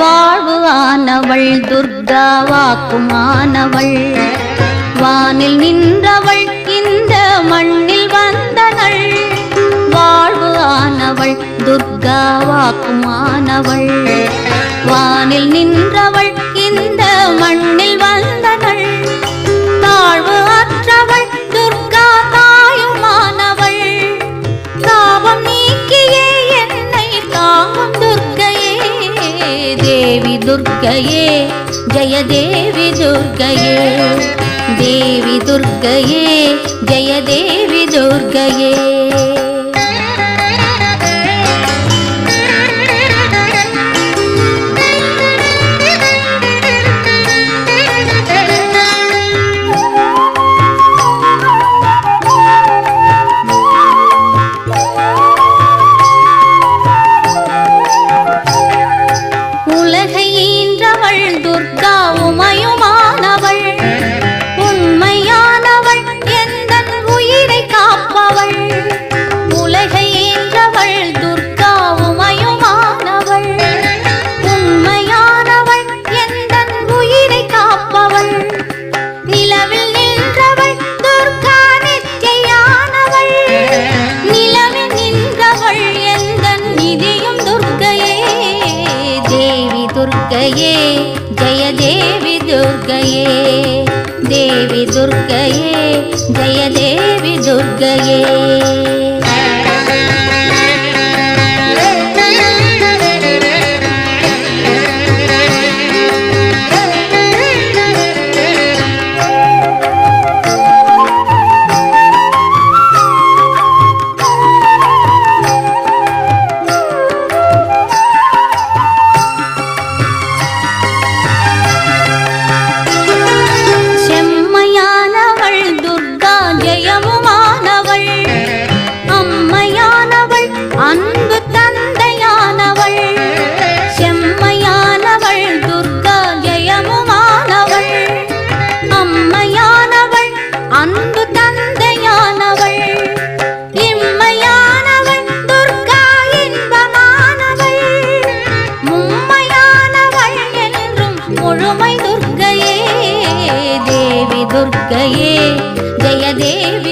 வாழ்வு ஆனவள் துர்கா வாக்குமானவள் வானில் நின்றவள் இந்த மண்ணில் வந்தனள் வாழ்வு ஆனவள் துர்கா வாக்குமானவள் வானில் நின்றவள் இந்த மண்ணில் வந்தனள் தாழ்வு அற்றவள் துர்கா தாயுமானவள் தாபம் நீக்கியே என்னை தாங்கும் துர்க்கையே தேவி துர்க்கையே ஜெய தேவி துர்க்கையே தேவி துர்க்கையே ஜெய தேவி துர்க்கையே जय देवी दुर्गये देवी दुर्गये जय देवी दुर्गये दुर्गये जय देवी